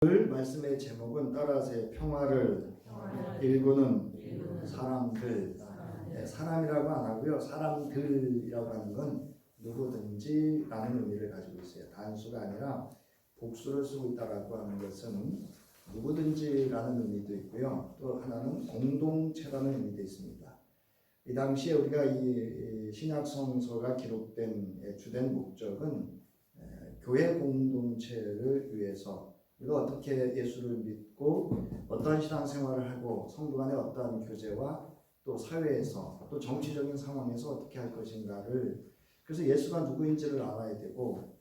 말씀의 제목은 따라서 평화를 일구는 사람들. 사람이라고 안 하고요. 사람들이라고 하는 건 누구든지라는 의미를 가지고 있어요. 단수가 아니라 복수를 쓰고 있다라고 하는 것은 누구든지라는 의미도 있고요. 또 하나는 공동체라는 의미도 있습니다. 이 당시에 우리가 이 신약 성서가 기록된 주된 목적은 교회 공동체를 위해서 우리가 어떻게 예수를 믿고 어떠한 신앙생활을 하고 성도 간의 어떠한 교제와 또 사회에서 또 정치적인 상황에서 어떻게 할 것인가를, 그래서 예수가 누구인지를 알아야 되고,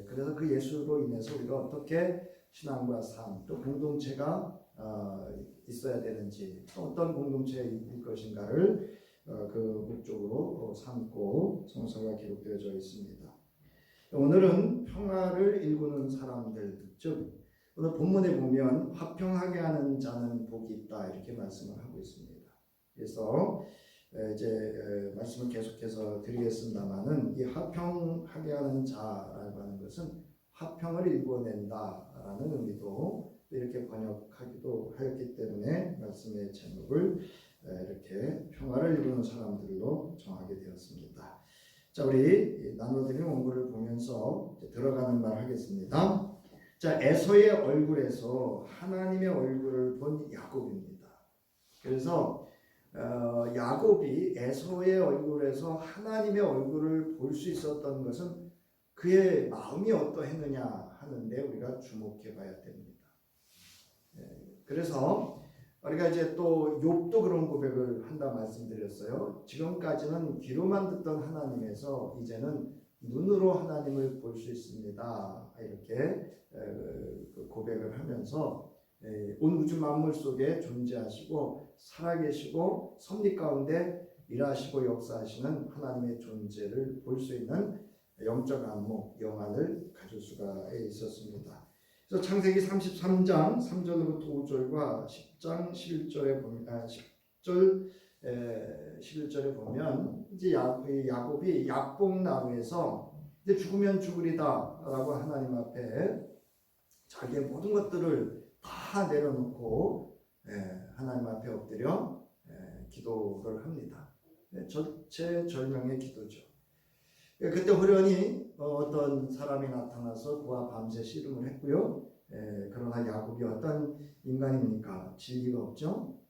그래서 그 예수로 인해서 우리가 어떻게 신앙과 삶 또 공동체가 있어야 되는지, 또 어떤 공동체일 것인가를 그 목적으로 삼고 성서가 기록되어져 있습니다. 오늘은 평화를 일구는 사람들, 즉 오늘 본문에 보면 화평하게 하는 자는 복이 있다 이렇게 말씀을 하고 있습니다. 그래서 이제 말씀을 계속해서 드리겠습니다만은 이 화평하게 하는 자라고 하는 것은 화평을 일궈낸다라는 의미도 이렇게 번역하기도 하였기 때문에 말씀의 제목을 이렇게 평화를 이루는 사람들로 정하게 되었습니다. 자, 우리 나눠드리는 원고를 보면서 들어가는 말 하겠습니다. 자, 에서의 얼굴에서 하나님의 얼굴을 본 야곱입니다. 그래서 야곱이 에서의 얼굴에서 하나님의 얼굴을 볼 수 있었던 것은 그의 마음이 어떠했느냐 하는데 우리가 주목해 봐야 됩니다. 그래서 우리가 이제 또 욥도 그런 고백을 한다 말씀드렸어요. 지금까지는 귀로만 듣던 하나님에서 이제는 눈으로 하나님을 볼 수 있습니다. 이렇게 고백을 하면서 온 우주 만물 속에 존재하시고 살아계시고 섭리 가운데 일하시고 역사하시는 하나님의 존재를 볼 수 있는 영적 안목, 영안을 가질 수가 있었습니다. 그래서 창세기 33장 3절부터 5절과 10장 11절에 보면 11절에 보면 이제 야곱이 약복나루에서 이제 죽으면 죽으리다라고 하나님 앞에 자기의 모든 것들을 다 내려놓고 하나님 앞에 엎드려 기도를 합니다. 절체절명의 기도죠. 그때 호련히 어떤 사람이 나타나서 그와 밤새 씨름을 했고요. 그러나 야곱이 어떤 인간입니까? 진리가 없죠.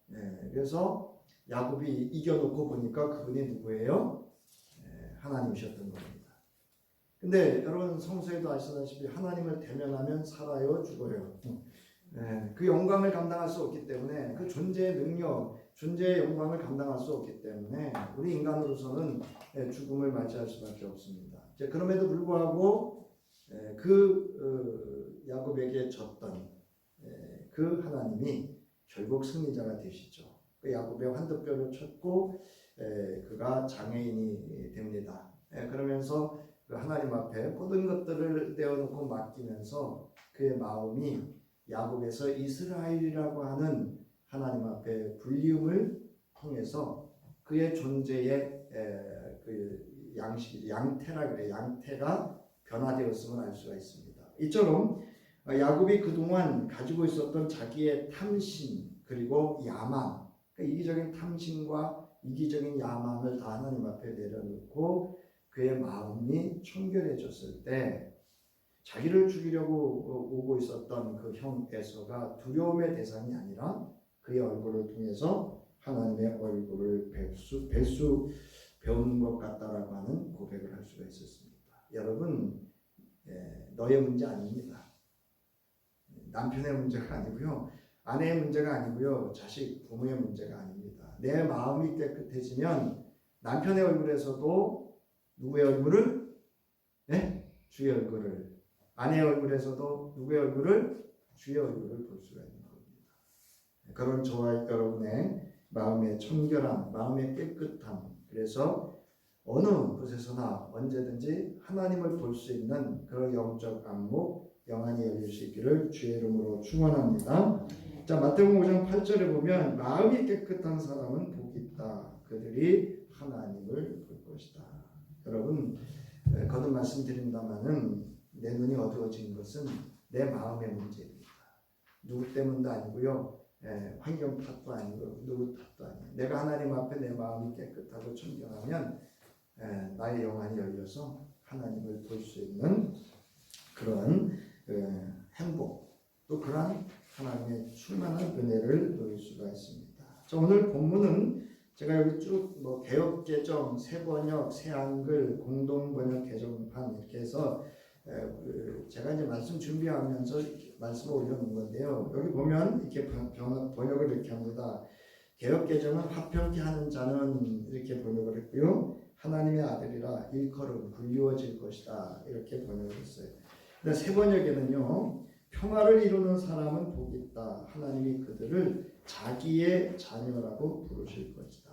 그래서 야곱이 이겨놓고 보니까 그분이 누구예요? 하나님이셨던 겁니다. 근데 여러분 성서에도 아시다시피 하나님을 대면하면 살아요, 죽어요. 그 영광을 감당할 수 없기 때문에, 그 존재의 능력, 존재의 영광을 감당할 수 없기 때문에 우리 인간으로서는 죽음을 맞이할 수밖에 없습니다. 그럼에도 불구하고 야곱에게 졌던 그 하나님이 결국 승리자가 되시죠. 그 야곱의 환도뼈를 쳤고 그가 장애인이 됩니다. 그러면서 그 하나님 앞에 모든 것들을 내어놓고 맡기면서 그의 마음이 야곱에서 이스라엘이라고 하는 하나님 앞에 불리움을 통해서 그의 존재의 그 양태라 그래, 양태가 변화되었음을 알 수가 있습니다. 이처럼 야곱이 그동안 가지고 있었던 자기의 탐심 그리고 야망, 그러니까 이기적인 탐심과 이기적인 야망을 다 하나님 앞에 내려놓고 그의 마음이 청결해졌을 때 자기를 죽이려고 오고 있었던 그 형 에서가 두려움의 대상이 아니라 그의 얼굴을 통해서 하나님의 얼굴을 배운 것 같다라고 하는 고백을 할 수가 있었습니다. 여러분, 너의 문제 아닙니다. 남편의 문제가 아니고요, 아내의 문제가 아니고요, 자식, 부모의 문제가 아닙니다. 내 마음이 깨끗해지면 남편의 얼굴에서도 누구의 얼굴을? 주의 얼굴을. 아내의 얼굴에서도 누구의 얼굴을? 주의 얼굴을 볼 수가 있는 겁니다. 그런 저와 여러분의 마음의 청결함, 마음의 깨끗함, 그래서 어느 곳에서나 언제든지 하나님을 볼 수 있는 그런 영적 안목, 영안이 열릴 수 있기를 주의 이름으로 축원합니다. 자, 마태복음 5장 8절에 보면 마음이 깨끗한 사람은 복이 있다. 그들이 하나님을 볼 것이다. 여러분, 거듭 말씀드린다마는 내 눈이 어두워진 것은 내 마음의 문제입니다. 누구 때문도 아니고요. 환경 탓도 아니고 누구 탓도 아니에요. 내가 하나님 앞에 내 마음이 깨끗하고 청정하면 나의 영안이 열려서 하나님을 볼 수 있는 그런 행복, 또 그런 하나님의 충만한 은혜를 누릴 수가 있습니다. 자, 오늘 본문은 제가 여기 쭉 개역개정, 새번역, 새한글, 공동번역 개정판 이렇게 해서 제가 이제 말씀 준비하면서 말씀을 올려놓은 건데요. 여기 보면 이렇게 번역을 이렇게 합니다. 개역개정은 화평케 하는 자는 이렇게 번역을 했고요. 하나님의 아들이라 일컬음 불리워질 것이다 이렇게 번역을 했어요. 근데 새번역에는요. 평화를 이루는 사람은 복이 있다. 하나님이 그들을 자기의 자녀라고 부르실 것이다.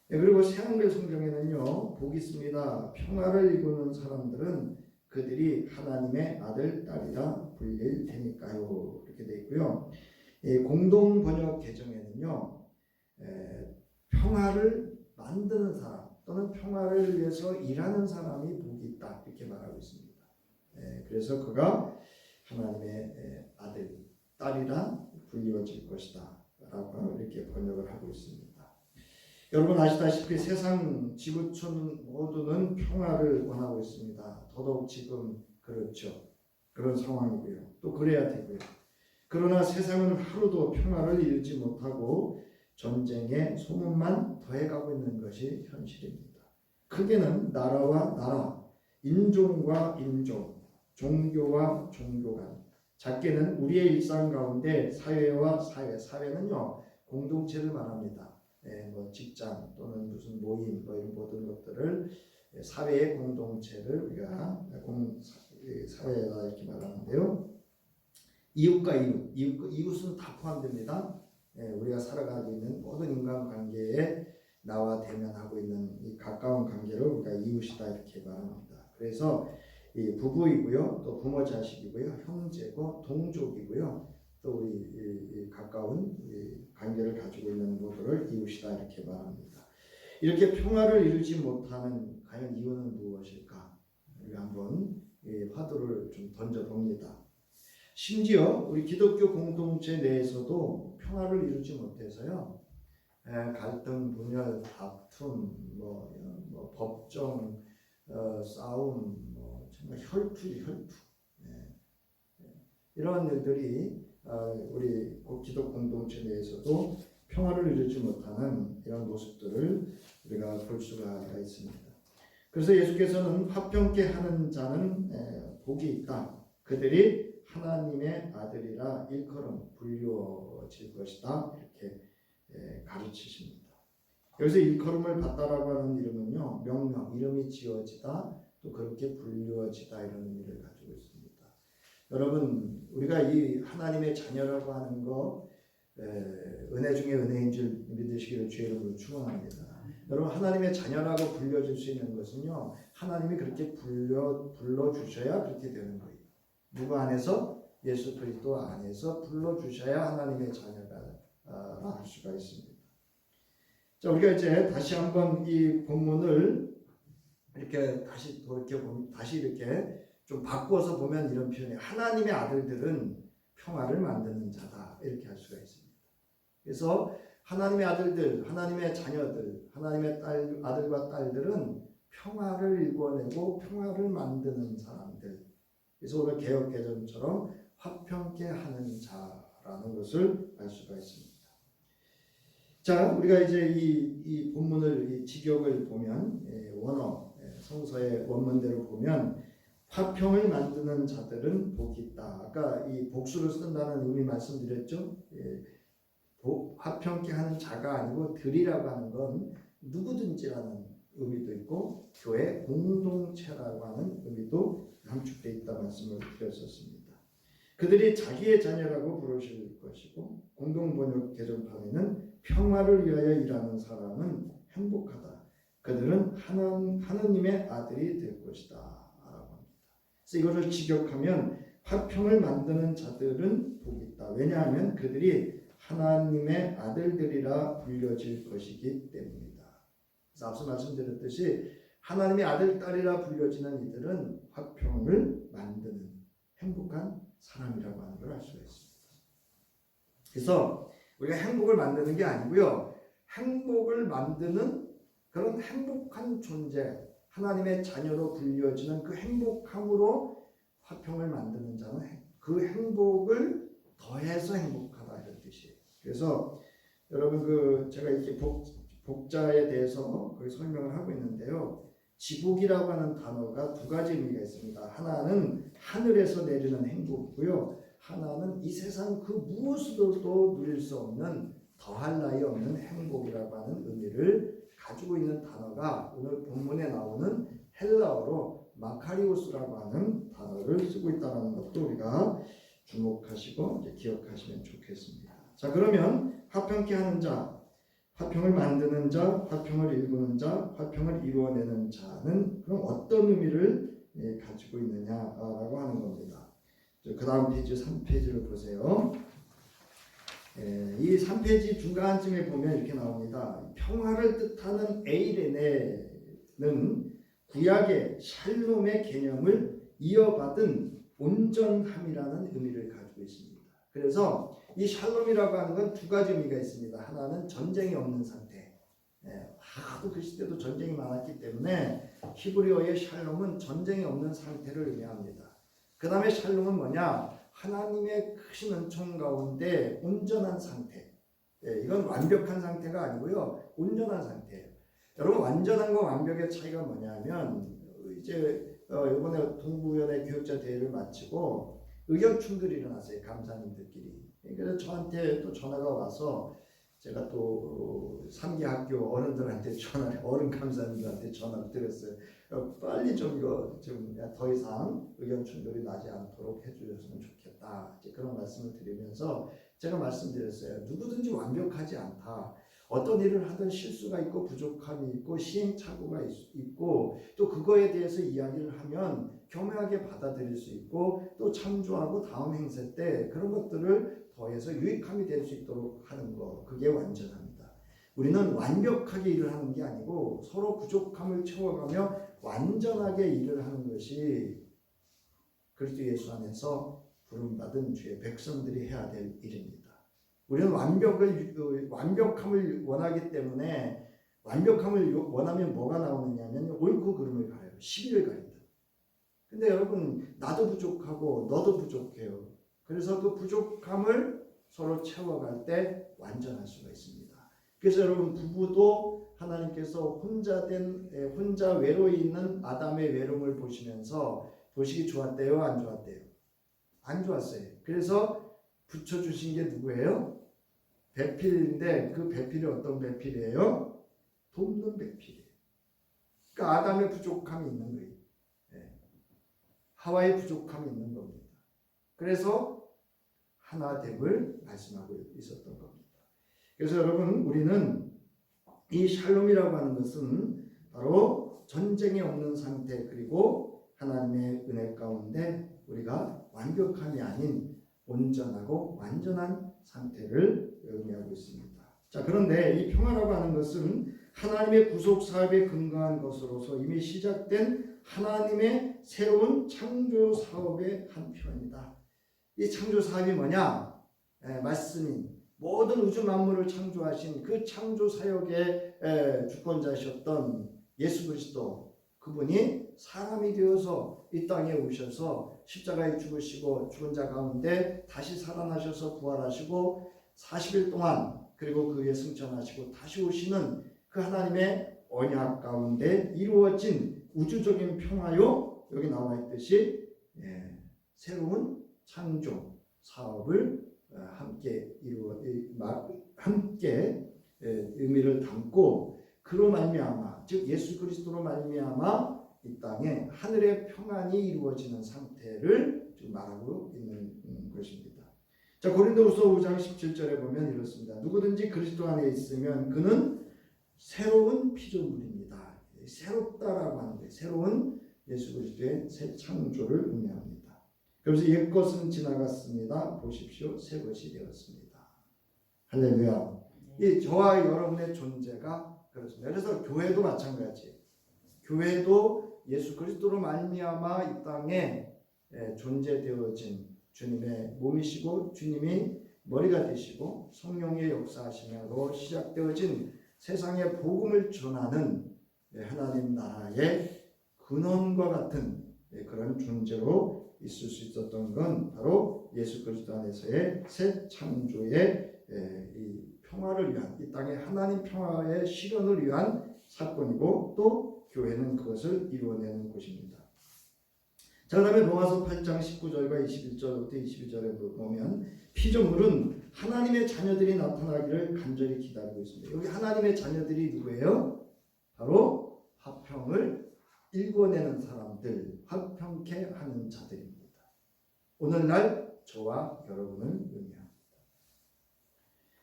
그리고 새한글 성경에는요. 복이 있습니다. 평화를 이루는 사람들은 그들이 하나님의 아들, 딸이라 불릴 테니까요. 이렇게 되어 있고요. 공동 번역 개정에는요. 평화를 만드는 사람 또는 평화를 위해서 일하는 사람이 복이 있다. 이렇게 말하고 있습니다. 그래서 그가 하나님의 아들, 딸이라 불리워질 것이다. 라고 이렇게 번역을 하고 있습니다. 여러분 아시다시피 세상 지구촌 모두는 평화를 원하고 있습니다. 더더욱 지금 그렇죠. 그런 상황이고요. 또 그래야 되고요. 그러나 세상은 하루도 평화를 이루지 못하고 전쟁의 소문만 더해가고 있는 것이 현실입니다. 크게는 나라와 나라, 인종과 인종, 종교와 종교 간, 작게는 우리의 일상 가운데 사회와 사회, 사회는요 공동체를 말합니다. 직장 또는 무슨 모임 이런 모든 것들을 사회의 공동체를 우리가 사회라 이렇게 말하는데요. 이웃과 이웃은 다 포함됩니다. 우리가 살아가고 있는 모든 인간관계에 나와 대면하고 있는 이 가까운 관계를 우리가 이웃이다 이렇게 말합니다. 그래서 이 부부이고요, 또 부모 자식이고요, 형제고 동족이고요, 또 우리 가까운 관계를 가지고 있는 모두를 이웃이다 이렇게 말합니다. 이렇게 평화를 이루지 못하는 과연 이유는 무엇일까? 우리가 한번 화두를 좀 던져봅니다. 심지어 우리 기독교 공동체 내에서도 평화를 이루지 못해서요. 갈등, 분열, 다툼, 법정, 싸움, 정말 혈투. 이런 일들이 우리 기독 공동체 내에서도 평화를 이루지 못하는 이런 모습들을 우리가 볼 수가 있습니다. 그래서 예수께서는 화평케 하는 자는 복이 있다. 그들이 하나님의 아들이라 일컬음 불리워질 것이다. 이렇게 가르치십니다. 여기서 일컬음을 받다라고 하는 이름은요. 명명, 이름이 지어지다, 또 그렇게 불리워지다 이런 의미를 가지고 있습니다. 여러분, 우리가 이 하나님의 자녀라고 하는 거 은혜 중에 은혜인 줄 믿으시기를 주의 이름으로 축원합니다. 여러분, 하나님의 자녀라고 불려줄 수 있는 것은요. 하나님이 그렇게 불러주셔야 그렇게 되는 거예요. 누구 안에서? 예수 그리스도 안에서 불러주셔야 하나님의 자녀가 할 수가 있습니다. 자, 우리가 이제 다시 한번 이 본문을 이렇게 다시 돌이켜보면, 다시 이렇게 좀 바꿔서 보면 이런 표현이 하나님의 아들들은 평화를 만드는 자다 이렇게 할 수가 있습니다. 그래서 하나님의 아들들, 하나님의 자녀들, 하나님의 아들과 딸들은 평화를 일궈내고 평화를 만드는 사람들. 그래서 오늘 개역개정처럼 화평케 하는 자라는 것을 알 수가 있습니다. 자, 우리가 이제 이 본문을 이 직역을 보면 원어 성서의 원문대로 보면 화평을 만드는 자들은 복이 있다. 아까 이 복수를 쓴다는 의미 말씀드렸죠. 화평케 하는 자가 아니고 들이라고 하는 건 누구든지라는 의미도 있고 교회 공동체라고 하는 의미도 함축되어 있다 말씀을 드렸었습니다. 그들이 자기의 자녀라고 부르실 것이고 공동번역 개정판에는 평화를 위하여 일하는 사람은 행복하다. 그들은 하나님의 아들이 될 것이다 라고 합니다. 그래서 이것을 직역하면 화평을 만드는 자들은 복이 있다. 왜냐하면 그들이 하나님의 아들들이라 불려질 것이기 때문이다. 그래서 앞서 말씀드렸듯이 하나님의 아들, 딸이라 불려지는 이들은 화평을 만드는 행복한 사람이라고 하는 걸 알 수가 있습니다. 그래서 우리가 행복을 만드는 게 아니고요. 행복을 만드는 그런 행복한 존재, 하나님의 자녀로 불려지는 그 행복함으로 화평을 만드는 자는 그 행복을 더해서 행복하다 이런 뜻이에요. 그래서 여러분 제가 이렇게 복자에 대해서 거기 설명을 하고 있는데요. 지복이라고 하는 단어가 두 가지 의미가 있습니다. 하나는 하늘에서 내리는 행복이고요. 하나는 이 세상 그 무엇으로도 누릴 수 없는 더할 나위 없는 행복이라고 하는 의미를 가지고 있는 단어가 오늘 본문에 나오는 헬라어로 마카리오스라고 하는 단어를 쓰고 있다는 것도 우리가 주목하시고 이제 기억하시면 좋겠습니다. 자, 그러면 화평케 하는 자, 화평을 만드는 자, 화평을 일구는 자, 화평을 이루어내는 자는 그럼 어떤 의미를 가지고 있느냐라고 하는 겁니다. 그 다음 페이지 3페이지를 보세요. 이 3페이지 중간쯤에 보면 이렇게 나옵니다. 평화를 뜻하는 에이레네는 구약의 샬롬의 개념을 이어받은 온전함이라는 의미를 가지고 있습니다. 그래서 이 샬롬이라고 하는 건 두 가지 의미가 있습니다. 하나는 전쟁이 없는 상태. 하도 그 시대도 전쟁이 많았기 때문에 히브리어의 샬롬은 전쟁이 없는 상태를 의미합니다. 그 다음에 샬롬은 뭐냐? 하나님의 크신 은총 가운데 온전한 상태. 이건 완벽한 상태가 아니고요. 온전한 상태예요. 여러분 완전한과 완벽의 차이가 뭐냐면 이제 이번에 동부연의 교육자 대회를 마치고 의견 충돌이 일어났어요. 감사님들끼리. 그래서 저한테 또 전화가 와서 제가 또 3기 학교 어른들한테 어른 감사님들한테 전화를 드렸어요. 빨리 좀 이거 좀 더 이상 의견 충돌이 나지 않도록 해주셨으면 좋겠다. 이제 그런 말씀을 드리면서 제가 말씀드렸어요. 누구든지 완벽하지 않다. 어떤 일을 하든 실수가 있고 부족함이 있고 시행착오가 있고 또 그거에 대해서 이야기를 하면 겸허하게 받아들일 수 있고 또 참조하고 다음 행세 때 그런 것들을 더해서 유익함이 될 수 있도록 하는 것, 그게 완전합니다. 우리는 완벽하게 일을 하는 게 아니고 서로 부족함을 채워가며 완전하게 일을 하는 것이 그리스도 예수 안에서 부름받은 주의 백성들이 해야 될 일입니다. 우리는 완벽함을 원하기 때문에 완벽함을 원하면 뭐가 나오느냐면 옳고 그름을 가려요. 시비를 가린다. 근데 여러분 나도 부족하고 너도 부족해요. 그래서 그 부족함을 서로 채워갈 때 완전할 수가 있습니다. 그래서 여러분 부부도 하나님께서 혼자 외로이 있는 아담의 외로움을 보시기 좋았대요? 안 좋았대요? 안 좋았어요. 그래서 붙여주신 게 누구예요? 배필인데 그 배필이 어떤 배필이에요? 돕는 배필이에요. 그러니까 아담의 부족함이 있는 거예요. 하와의 부족함이 있는 겁니다. 그래서 하나됨을 말씀하고 있었던 겁니다. 그래서 여러분 우리는 이 샬롬이라고 하는 것은 바로 전쟁이 없는 상태 그리고 하나님의 은혜 가운데 우리가 완벽함이 아닌 온전하고 완전한 상태를 의미하고 있습니다. 자, 그런데 이 평화라고 하는 것은 하나님의 구속 사업에 근거한 것으로서 이미 시작된 하나님의 새로운 창조 사업의 한 편이다. 이 창조 사업이 뭐냐? 말씀인 모든 우주 만물을 창조하신 그 창조 사역의 주권자셨던 예수 그리스도, 그분이 사람이 되어서 이 땅에 오셔서 십자가에 죽으시고 죽은 자 가운데 다시 살아나셔서 부활하시고 40일 동안 그리고 그 위에 승천하시고 다시 오시는 그 하나님의 언약 가운데 이루어진 우주적인 평화요, 여기 나와 있듯이 새로운 창조 사업을 함께 의미를 담고 그로 말미암아, 즉 예수 그리스도로 말미암아 이 땅에 하늘의 평안이 이루어지는 상태를 지금 말하고 있는 것입니다. 자, 고린도후서 5장 17절에 보면 이렇습니다. 누구든지 그리스도 안에 있으면 그는 새로운 피조물입니다. 새롭다라고 하는 거예요. 새로운 예수 그리스도의 새 창조를 의미합니다. 그래서 옛것은 지나갔습니다. 보십시오. 새 것이 되었습니다. 할렐루야. 이 저와 여러분의 존재가 그렇습니다. 그래서 교회도 마찬가지예요. 교회도 예수 그리스도로 말미암아 이 땅에 존재되어진 주님의 몸이시고 주님이 머리가 되시고 성령의 역사하심으로 시작되어진 세상의 복음을 전하는 하나님 나라의 근원과 같은 그런 존재로 있을 수 있었던 건 바로 예수 그리스도 안에서의 새 창조의 이 평화를 위한, 이 땅의 하나님 평화의 실현을 위한 사건이고, 또 교회는 그것을 이루어내는 곳입니다. 자, 그 다음에 로마서 8장 19절과 21절부터 22절에 보면 피조물은 하나님의 자녀들이 나타나기를 간절히 기다리고 있습니다. 여기 하나님의 자녀들이 누구예요? 바로 화평을 일궈내는 사람들, 화평케 하는 자들입니다. 오늘날 저와 여러분을 의미합니다.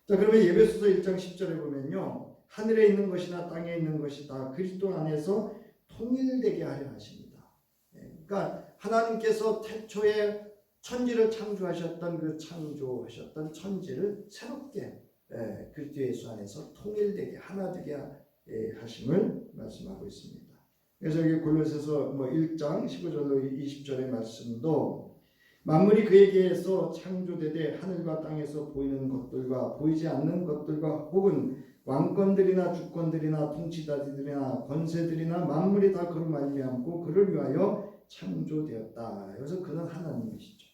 자, 그러면 에베소서 1장 10절에 보면요, 하늘에 있는 것이나 땅에 있는 것이 다 그리스도 안에서 통일되게 하려 하십니다. 그러니까 하나님께서 태초에 천지를 창조하셨던 그 창조하셨던 천지를 새롭게 그리스도 예수 안에서 통일되게 하나 되게 하심을 말씀하고 있습니다. 그래서 여기 골로새서 1장 15절로 20절의 말씀도 만물이 그에게서 창조되되 하늘과 땅에서 보이는 것들과 보이지 않는 것들과 혹은 왕권들이나 주권들이나 통치자들이나 권세들이나 만물이 다 그로 말미암고 그를 위하여 창조되었다. 그래서 그는 하나님이시죠.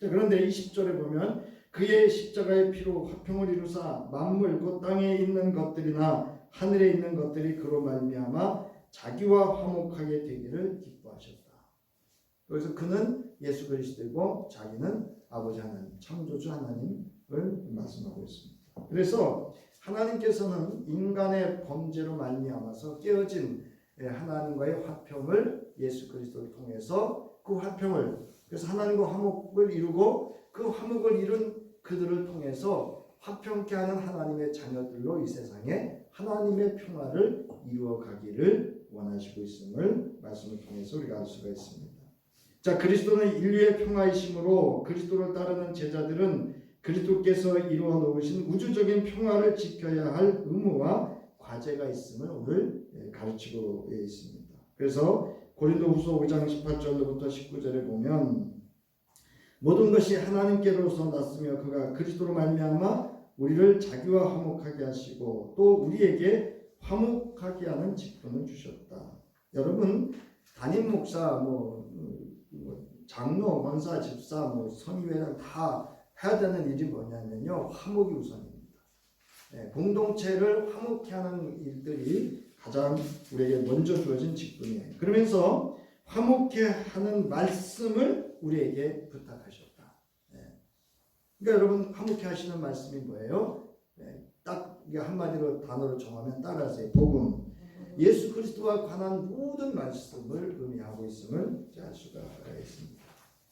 그런데 20절에 보면 그의 십자가의 피로 화평을 이루사 만물 곧 땅에 있는 것들이나 하늘에 있는 것들이 그로 말미암아 자기와 화목하게 되기를 기뻐하셨다. 그래서 그는 예수 그리스도이고 자기는 아버지 하나님, 창조주 하나님을 말씀하고 있습니다. 그래서 하나님께서는 인간의 범죄로 말미암아서 깨어진 하나님과의 화평을 예수 그리스도를 통해서 그 화평을, 그래서 하나님과 화목을 이루고 그 화목을 이룬 그들을 통해서 화평케 하는 하나님의 자녀들로 이 세상에 하나님의 평화를 이루어 가기를 원하시고 있음을 말씀을 통해서 우리가 알 수가 있습니다. 자, 그리스도는 인류의 평화이심으로 그리스도를 따르는 제자들은 그리스도께서 이루어 놓으신 우주적인 평화를 지켜야 할 의무와 과제가 있음을 오늘 가르치고 있습니다. 그래서 고린도후서 5장 18절부터 19절에 보면 모든 것이 하나님께로서 났으며 그가 그리스도로 말미암아 우리를 자기와 화목하게 하시고 또 우리에게 화목하게 하는 직분을 주셨다. 여러분, 담임 목사, 장로, 권사, 집사, 선교회랑 다 해야 되는 일이 뭐냐면요, 화목이 우선입니다. 공동체를 화목케 하는 일들이 가장 우리에게 먼저 주어진 직분이에요. 그러면서 화목케 하는 말씀을 우리에게 부탁하셨다. 그러니까 여러분, 화목케 하시는 말씀이 뭐예요? 딱 한마디로 단어로 정하면 따라하세요. 복음. 예수 그리스도와 관한 모든 말씀을 의미하고 있음을 알 수가 있습니다.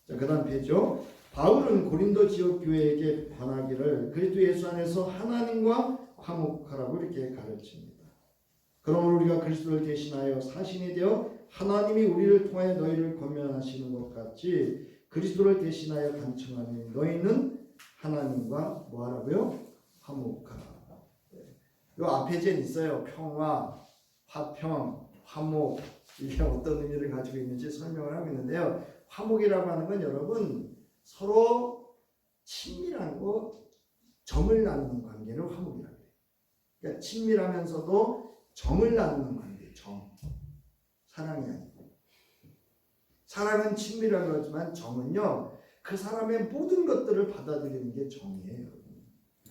자, 그 다음 페이지죠. 바울은 고린도 지역 교회에게 권하기를 그리스도 예수 안에서 하나님과 화목하라고 이렇게 가르칩니다. 그러므로 우리가 그리스도를 대신하여 사신이 되어 하나님이 우리를 통하여 너희를 권면하시는 것 같이 그리스도를 대신하여 간청하니 너희는 하나님과 뭐하라고요? 화목하라. 요 앞에 제 있어요. 평화, 화평, 화목, 이게 어떤 의미를 가지고 있는지 설명을 하고 있는데요. 화목이라고 하는 건 여러분 서로 친밀하고 정을 나누는 관계를 화목이라고 해요. 그러니까 친밀하면서도 정을 나누는 관계, 정. 사랑이 아니고. 사랑은 친밀한 거지만 정은요, 그 사람의 모든 것들을 받아들이는 게 정이에요.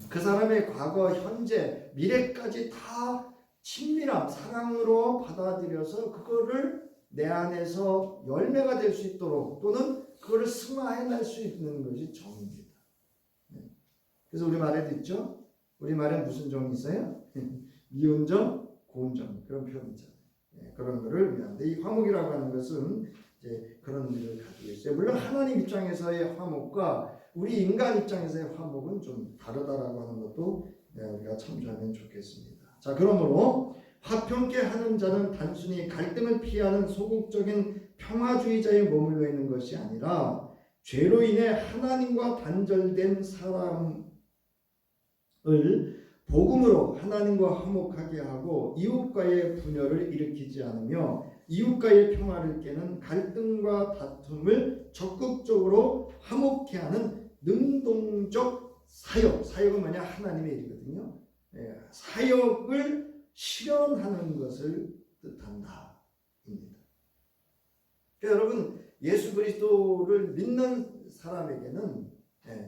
그 사람의 과거, 현재, 미래까지 다 친밀함, 사랑으로 받아들여서 그거를 내 안에서 열매가 될 수 있도록 또는 그거를 승화해낼 수 있는 것이 정입니다. 그래서 우리 말에도 있죠. 우리 말에 무슨 정이 있어요? 미운정, 고운정 그런 표현 있잖아요. 그런 거를 의미하는데 이 화목이라고 하는 것은 이제 그런 의미를 가지고 있어요. 물론 하나님 입장에서의 화목과 우리 인간 입장에서의 화목은 좀 다르다라고 하는 것도 우리가 참조하면 좋겠습니다. 자, 그러므로 화평케 하는 자는 단순히 갈등을 피하는 소극적인 평화주의자에 머물러 있는 것이 아니라 죄로 인해 하나님과 단절된 사람을 복음으로 하나님과 화목하게 하고 이웃과의 분열을 일으키지 않으며 이웃과의 평화를 깨는 갈등과 다툼을 적극적으로 화목케 하는 능동적 사역은 뭐냐? 하나님의 일이거든요. 사역을 실현하는 것을 뜻한다. 입니다. 그러니까 여러분, 예수 그리스도를 믿는 사람에게는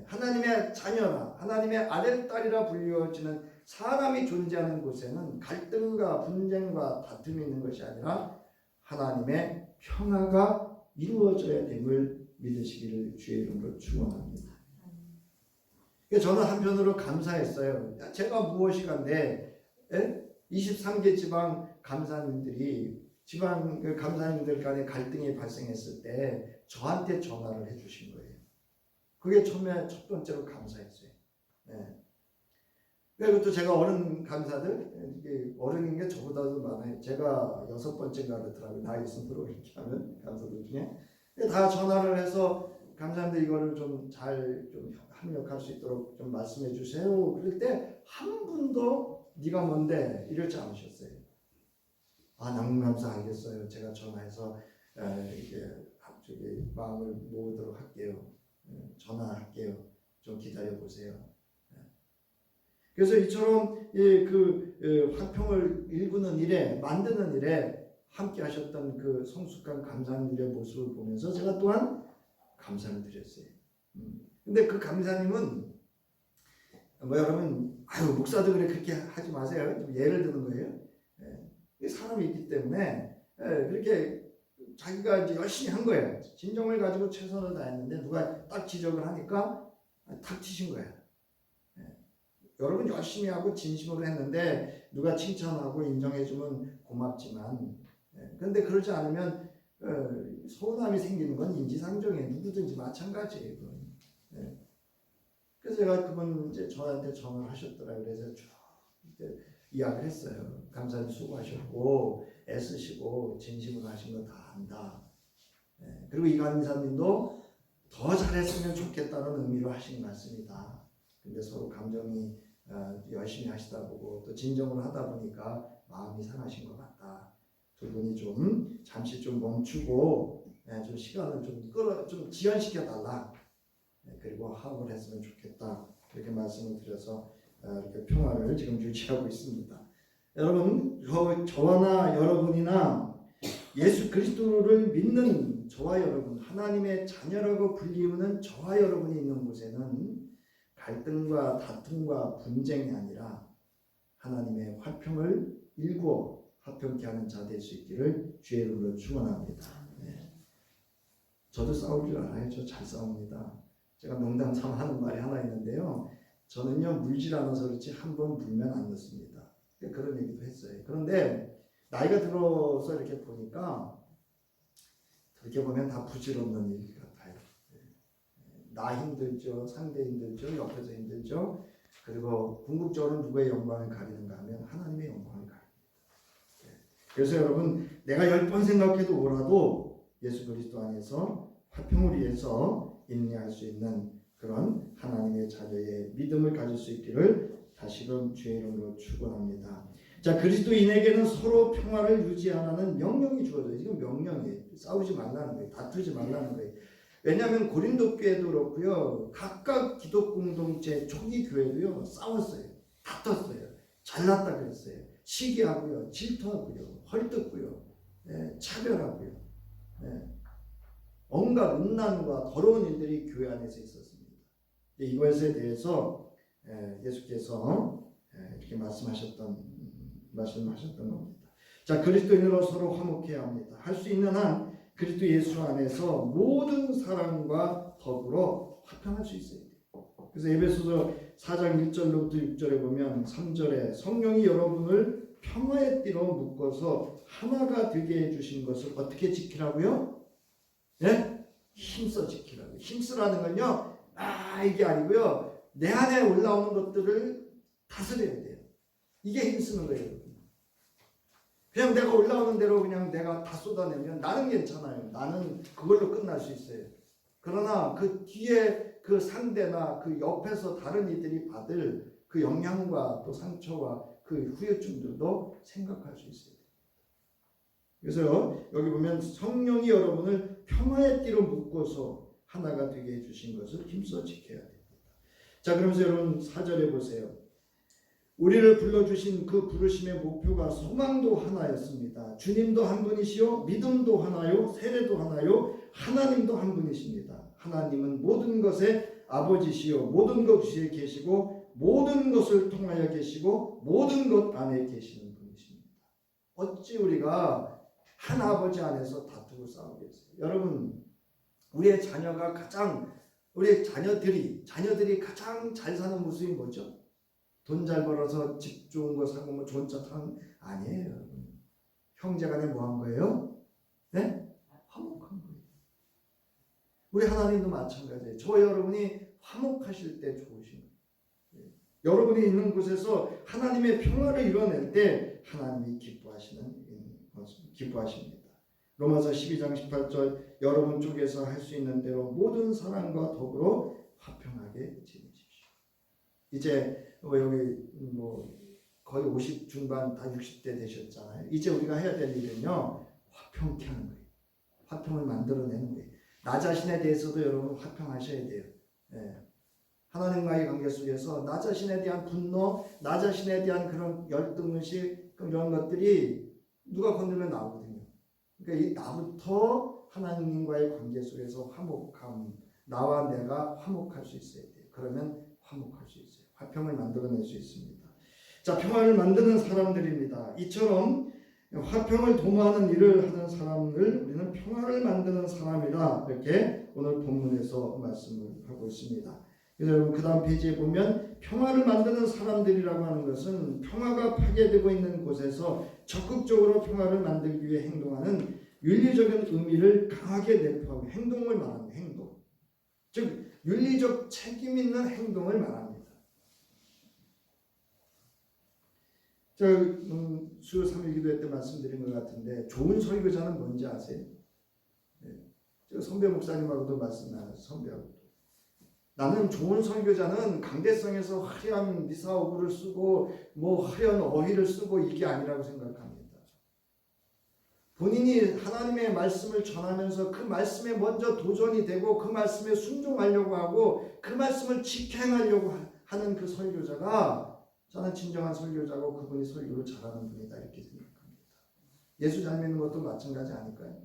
하나님의 자녀라, 하나님의 아들, 딸이라 불리워지는 사람이 존재하는 곳에는 갈등과 분쟁과 다툼이 있는 것이 아니라 하나님의 평화가 이루어져야 됨을 믿으시기를 주의 이름으로 축원합니다. 저는 한편으로 감사했어요. 제가 무엇이간데 23개 지방 감사님들이 지방 감사님들 간에 갈등이 발생했을 때 저한테 전화를 해주신 거예요. 그게 처음에 첫 번째로 감사했어요. 그리고 또 제가 어른 감사들, 어른인 게 저보다도 많아요. 제가 6번째인가 그렇더라고요. 나이 순으로 이렇게 하면 감사들 중에. 다 전화를 해서 감사합니다. 이거를 좀 잘 좀 합력할 수 있도록 좀 말씀해 주세요. 그럴 때 한 분도 네가 뭔데 이러지 않으셨어요. 너무감사 알겠어요. 제가 전화해서 이게 갑자기 마음을 모으도록 할게요. 전화할게요. 좀 기다려 보세요. 그래서 이처럼 화평을 일구는 일에 만드는 일에 함께 하셨던 그 성숙한 감사님들의 모습을 보면서 제가 또한 감사를 드렸어요. 근데 그 감사님은 여러분 목사도 그렇게 하지 마세요. 좀 예를 드는 거예요. 사람이 있기 때문에 그렇게 자기가 이제 열심히 한 거예요. 진정을 가지고 최선을 다했는데 누가 딱 지적을 하니까 탁 치신 거예요. 여러분 열심히 하고 진심으로 했는데 누가 칭찬하고 인정해주면 고맙지만 그런데 그러지 않으면 서운함이 생기는 건 인지상정이에요. 누구든지 마찬가지예요. 그래서 제가 그분 이제 저한테 전화를 하셨더라고요. 그래서 쭉 이야기를 했어요. 감사님 수고하셨고 애쓰시고 진심으로 하신 거 다 안다. 그리고 이 감사님도 더 잘했으면 좋겠다는 의미로 하신 말씀이다. 근데 서로 감정이 열심히 하시다 보고 또 진정을 하다 보니까 마음이 상하신 것 같다. 두 분이 좀 잠시 좀 멈추고 좀 시간을 좀 지연시켜 달라. 그리고 화합을 했으면 좋겠다. 이렇게 말씀을 드려서 이렇게 평화를 지금 유지하고 있습니다. 여러분, 저나 여러분이나 예수 그리스도를 믿는 저와 여러분, 하나님의 자녀라고 불리우는 저와 여러분이 있는 곳에는 갈등과 다툼과 분쟁이 아니라 하나님의 화평을 일구어 화평케 하는 자 될 수 있기를 주의 이름으로 축원합니다. 저도 싸울 줄 알아요. 저 잘 싸웁니다. 제가 농담 삼아 하는 말이 하나 있는데요. 저는요 물질 않아서 그렇지 한 번 물면 안 넣습니다. 그런 얘기도 했어요. 그런데 나이가 들어서 이렇게 보니까 그렇게 보면 다 부질없는 일 같아요. 나 힘들죠. 상대 힘들죠. 옆에서 힘들죠. 그리고 궁극적으로 누구의 영광을 가리는가 하면 하나님의 영광을 가립니다. 그래서 여러분 내가 10번 생각해도 오라도 예수 그리스도 안에서 화평을 위해서 인내할 수 있는 그런 하나님의 자녀의 믿음을 가질 수 있기를 다시금 주의 이름으로 축원합니다. 자, 그리스도인에게는 서로 평화를 유지하라는 명령이 주어져요. 지금 명령이에요. 싸우지 말라는 거예요. 다투지 말라는 거예요. 왜냐하면 고린도 교회도 그렇고요. 각각 기독 공동체 초기 교회도요. 싸웠어요. 다퉜어요. 잘났다 그랬어요. 시기하고요. 질투하고요. 헐뜯고요. 차별하고요. 온갖 음란과 더러운 일들이 교회 안에서 있었습니다. 이것에 대해서 예수께서 이렇게 말씀하셨던 겁니다. 자, 그리스도인으로 서로 화목해야 합니다. 할 수 있는 한 그리스도 예수 안에서 모든 사람과 더불어 화평할 수 있어야 돼요. 그래서 에베소서 4장 1절로부터 6절에 보면 3절에 성령이 여러분을 평화의 띠로 묶어서 하나가 되게 해주신 것을 어떻게 지키라고요? 힘써 지키라고요. 힘쓰라는 건요. 이게 아니고요. 내 안에 올라오는 것들을 다스려야 돼요. 이게 힘쓰는 거예요. 그냥 내가 올라오는 대로 그냥 내가 다 쏟아내면 나는 괜찮아요. 나는 그걸로 끝날 수 있어요. 그러나 그 뒤에 그 상대나 그 옆에서 다른 이들이 받을 그 영향과 또 상처와 그 후유증들도 생각할 수 있어요. 그래서 여기 보면 성령이 여러분을 평화의 띠로 묶어서 하나가 되게 해주신 것을 힘써 지켜야 됩니다. 자, 그러면서 여러분 4절에 보세요. 우리를 불러주신 그 부르심의 목표가 소망도 하나였습니다. 주님도 한 분이시요 믿음도 하나요 세례도 하나요 하나님도 한 분이십니다. 하나님은 모든 것의 아버지시요 모든 것 위에 계시고 모든 것을 통하여 계시고 모든 것 안에 계시는 분이십니다. 어찌 우리가 한 아버지 안에서 다투고 싸우겠어요? 여러분, 우리의 자녀들이 가장 잘 사는 모습이 뭐죠? 돈 잘 벌어서 집 좋은 거 사고 뭐 좋은 차 타는 아니에요, 여러분. 형제간에 뭐 한 거예요? 네? 화목한 거예요. 우리 하나님도 마찬가지예요. 저와 여러분이 화목하실 때 좋으신 거예요. 여러분이 있는 곳에서 하나님의 평화를 이뤄낼 때 하나님이 기뻐하십니다. 로마서 12장 18절 여러분 쪽에서 할 수 있는 대로 모든 사람과 더불어 화평하게 지내십시오. 이제 여기 거의 50 중반 다 60대 되셨잖아요. 이제 우리가 해야 될 일은요, 화평케 하는 거예요. 화평을 만들어내는 거예요. 나 자신에 대해서도 여러분 화평하셔야 돼요. 예. 하나님과의 관계 속에서 나 자신에 대한 분노, 나 자신에 대한 그런 열등의식, 이런 것들이 누가 건드리면 나오거든요. 그러니까 이 나부터 하나님과의 관계 속에서 화목함, 나와 내가 화목할 수 있어야 돼요. 그러면 화목할 수 있어요. 화평을 만들어낼 수 있습니다. 자, 평화를 만드는 사람들입니다. 이처럼 화평을 도모하는 일을 하는 사람을 우리는 평화를 만드는 사람이다, 이렇게 오늘 본문에서 말씀을 하고 있습니다. 그래서 여러분 그 다음 페이지에 보면 평화를 만드는 사람들이라고 하는 것은 평화가 파괴되고 있는 곳에서 적극적으로 평화를 만들기 위해 행동하는 윤리적인 의미를 강하게 내포하고 행동을 말합니다. 행동. 즉 윤리적 책임 있는 행동을 말합니다. 수요 3일 기도회 때 말씀드린 것 같은데 좋은 설교자는 뭔지 아세요? 네. 제가 선배 목사님하고도 말씀 나눴어요. 선배하고. 나는 좋은 설교자는 강대성에서 화려한 미사오구를 쓰고 화려한 어휘를 쓰고 이게 아니라고 생각합니다. 본인이 하나님의 말씀을 전하면서 그 말씀에 먼저 도전이 되고 그 말씀에 순종하려고 하고 그 말씀을 직행하려고 하는 그 설교자가 저는 진정한 설교자고 그분이 설교를 잘하는 분이다, 이렇게 생각합니다. 예수 잘 믿는 것도 마찬가지 아닐까요?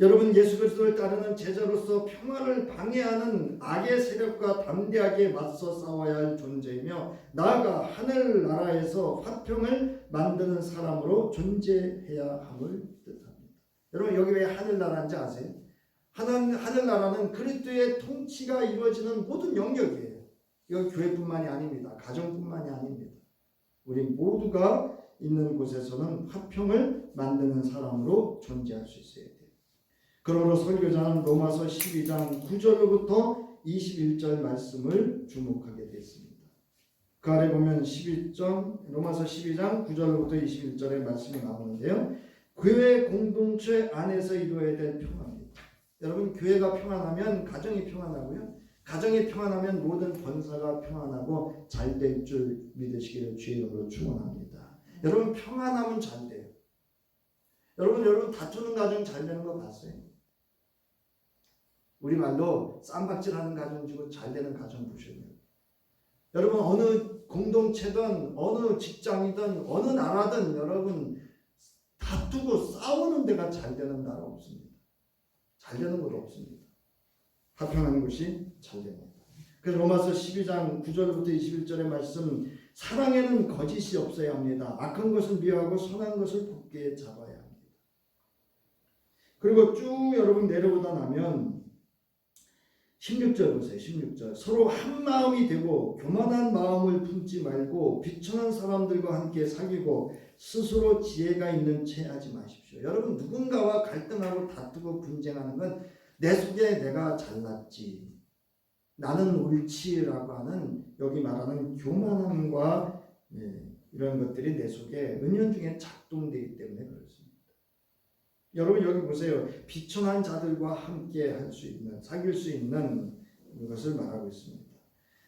여러분, 예수 그리스도를 따르는 제자로서 평화를 방해하는 악의 세력과 담대하게 맞서 싸워야 할 존재이며 나아가 하늘나라에서 화평을 만드는 사람으로 존재해야 함을 뜻합니다. 여러분, 여기 왜 하늘나라인지 아세요? 하늘나라는 그리스도의 통치가 이루어지는 모든 영역이에요. 이건 교회뿐만이 아닙니다. 가정뿐만이 아닙니다. 우리 모두가 있는 곳에서는 화평을 만드는 사람으로 존재할 수 있어야 돼요. 그러므로 설교자는 로마서 12장 9절부터 21절 말씀을 주목하게 됐습니다. 그 아래 보면 로마서 12장 9절부터 21절의 말씀이 나오는데요. 교회 공동체 안에서 이루어야 될 평화입니다. 여러분, 교회가 평안하면 가정이 평안하고요. 가정이 평안하면 모든 권사가 평안하고 잘 될 줄 믿으시기를 주의 이름으로 축원합니다. 여러분, 평안하면 잘 돼요. 여러분 다투는 가정 잘 되는 거 봤어요? 우리말로 쌈박질하는 가정 주고 잘 되는 가정 보셔요. 여러분, 어느 공동체든 어느 직장이든 어느 나라든 여러분 다투고 싸우는 데가 잘 되는 나라 없습니다. 잘 되는 곳 없습니다. 화평한 곳이 잘 됩니다. 그래서 로마서 12장 9절부터 21절의 말씀, 사랑에는 거짓이 없어야 합니다. 악한 것을 미워하고 선한 것을 굳게 잡아야 합니다. 그리고 쭉 여러분 내려오다 나면 16절 보세요. 16절. 서로 한 마음이 되고 교만한 마음을 품지 말고 비천한 사람들과 함께 사귀고 스스로 지혜가 있는 채 하지 마십시오. 여러분, 누군가와 갈등하고 다투고 분쟁하는 건 내 속에 내가 잘났지, 나는 옳지라고 하는 여기 말하는 교만함과 이런 것들이 내 속에 은연중에 작동되기 때문에 그렇습니다. 여러분, 여기 보세요. 비천한 자들과 함께 할 수 있는, 사귈 수 있는 것을 말하고 있습니다.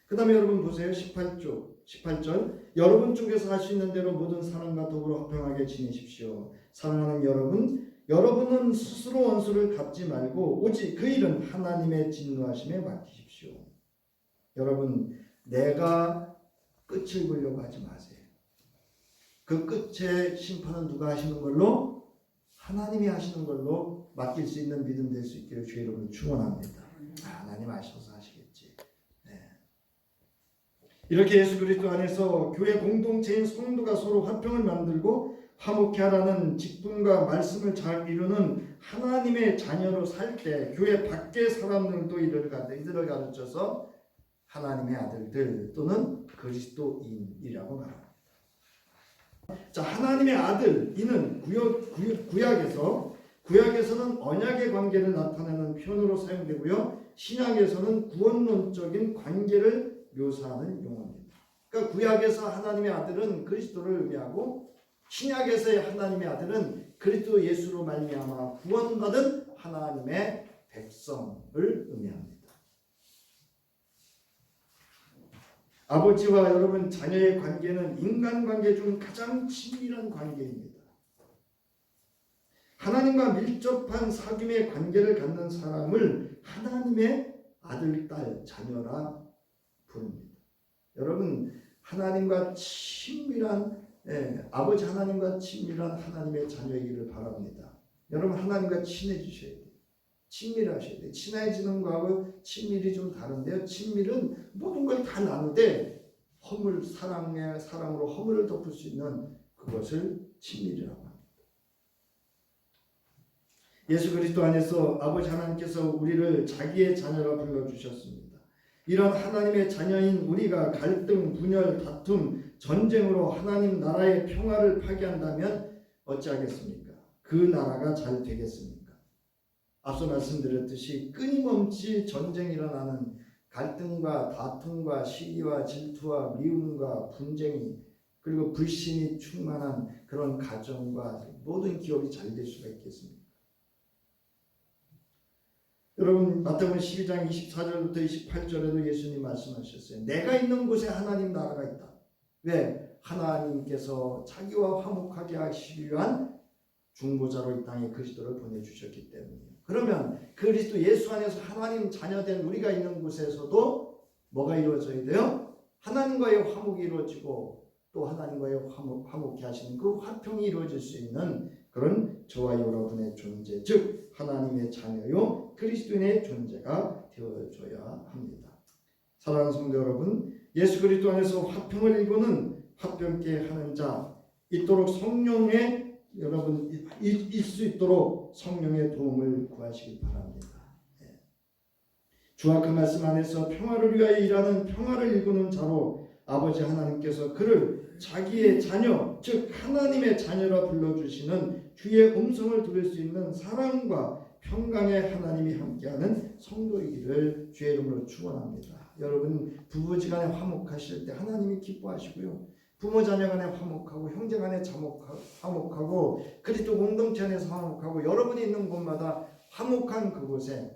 그 다음에 여러분 보세요. 18절. 여러분 쪽에서 할 수 있는 대로 모든 사람과 더불어 화평하게 지내십시오. 사랑하는 여러분은 스스로 원수를 갚지 말고 오직 그 일은 하나님의 진노하심에 맡기십시오. 여러분, 내가 끝을 보려고 하지 마세요. 그 끝의 심판은 누가 하시는 걸로? 하나님이 하시는 걸로 맡길 수 있는 믿음 될 수 있기를 주의 이름으로 축원합니다. 하나님 아셔서 하시겠지. 네. 이렇게 예수 그리스도 안에서 교회 공동체인 성도가 서로 화평을 만들고 화목케 하라는 직분과 말씀을 잘 이루는 하나님의 자녀로 살 때 교회 밖의 사람들도 이들을 가르쳐서 하나님의 아들들 또는 그리스도인이라고 말합니다. 자, 하나님의 아들 이는 구약에서는 언약의 관계를 나타내는 표현으로 사용되고요. 신약에서는 구원론적인 관계를 묘사하는 용어입니다. 그러니까 구약에서 하나님의 아들은 그리스도를 의미하고 신약에서의 하나님의 아들은 그리스도 예수로 말미암아 구원받은 하나님의 백성을 의미합니다. 아버지와 여러분 자녀의 관계는 인간관계 중 가장 친밀한 관계입니다. 하나님과 밀접한 사귐의 관계를 갖는 사람을 하나님의 아들, 딸, 자녀라 부릅니다. 여러분 하나님과 친밀한 아버지 하나님과 친밀한 하나님의 자녀이기를 바랍니다. 여러분 하나님과 친해지셔야 돼요. 친밀하셔야 돼요. 친해지는 거하고 친밀이 좀 다른데요. 친밀은 모든 걸 다 나누되 사랑으로 허물을 덮을 수 있는 그것을 친밀이라고 합니다. 예수 그리스도 안에서 아버지 하나님께서 우리를 자기의 자녀라 불러주셨습니다. 이런 하나님의 자녀인 우리가 갈등, 분열, 다툼, 전쟁으로 하나님 나라의 평화를 파괴한다면 어찌하겠습니까? 그 나라가 잘 되겠습니까? 앞서 말씀드렸듯이 끊임없이 전쟁이 일어나는 갈등과 다툼과 시기와 질투와 미움과 분쟁이 그리고 불신이 충만한 그런 가정과 모든 기업이 잘 될 수가 있겠습니까? 여러분 마태복음 12장 24절부터 28절에도 예수님 말씀하셨어요. 내가 있는 곳에 하나님 나라가 있다. 왜? 하나님께서 자기와 화목하게 하시기 위한 중보자로 이 땅에 그리스도를 보내주셨기 때문이에요. 그러면 그리스도 예수 안에서 하나님 자녀된 우리가 있는 곳에서도 뭐가 이루어져야 돼요? 하나님과의 화목이 이루어지고 또 하나님과의 화목케 하시는 그 화평이 이루어질 수 있는 그런 저와 여러분의 존재, 즉 하나님의 자녀요 그리스도인의 존재가 되어줘야 합니다. 사랑하는 성도 여러분, 예수 그리스도 안에서 화평을 이루는 화평케 하는 자 있도록 성령의 여러분 일 수 있도록 성령의 도움을 구하시기 바랍니다. 주와 그 말씀 안에서 평화를 위하여 일하는 평화를 일구는 자로 아버지 하나님께서 그를 자기의 자녀, 즉 하나님의 자녀라 불러주시는 주의 음성을 들을 수 있는 사랑과 평강의 하나님이 함께하는 성도이기를 주의 이름으로 축원합니다. 여러분 부부지간에 화목하실 때 하나님이 기뻐하시고요. 부모 자녀 간에 화목하고 형제 간에 화목하고 그리스도 공동체 안에서 화목하고 여러분이 있는 곳마다 화목한 그곳에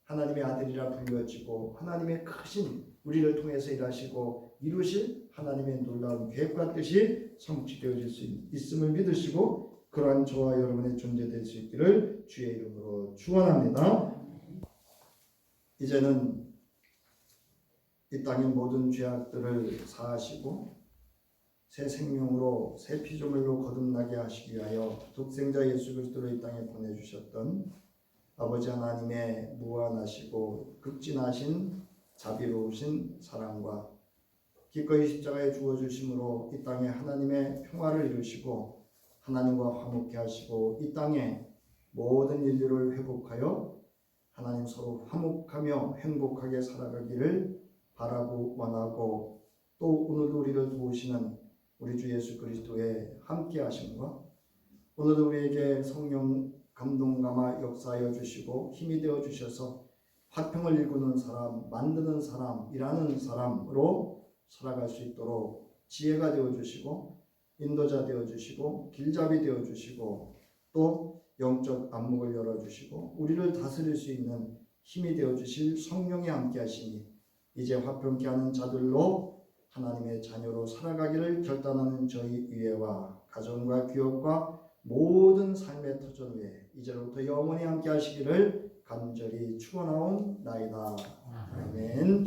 하나님의 아들이라 불려지고 하나님의 크신 우리를 통해서 일하시고 이루실 하나님의 놀라운 계획과 뜻이 성취되어질 수 있음을 믿으시고 그러한 저와 여러분의 존재 될 수 있기를 주의 이름으로 축원합니다. 이제는 이 땅의 모든 죄악들을 사하시고 새 생명으로 새 피조물로 거듭나게 하시기 위하여 독생자 예수 그리스도를 이 땅에 보내주셨던 아버지 하나님의 무한하시고 극진하신 자비로우신 사랑과 기꺼이 십자가에 죽어주심으로 이 땅에 하나님의 평화를 이루시고 하나님과 화목케 하시고 이 땅에 모든 인류를 회복하여 하나님 서로 화목하며 행복하게 살아가기를 바라고 원하고 또 오늘도 우리를 도우시는 우리 주 예수 그리스도의 함께 하심과 오늘도 우리에게 성령 감동감화 역사하여 주시고 힘이 되어 주셔서 화평을 일구는 사람, 만드는 사람, 일하는 사람으로 살아갈 수 있도록 지혜가 되어 주시고 인도자 되어 주시고 길잡이 되어 주시고 또 영적 안목을 열어 주시고 우리를 다스릴 수 있는 힘이 되어 주실 성령이 함께 하시니 이제 화평케 하는 자들로 하나님의 자녀로 살아가기를 결단하는 저희 위에와 가정과 기업과 모든 삶의 터전 위에 이제로부터 영원히 함께 하시기를 간절히 축원하옵나이다. 아멘.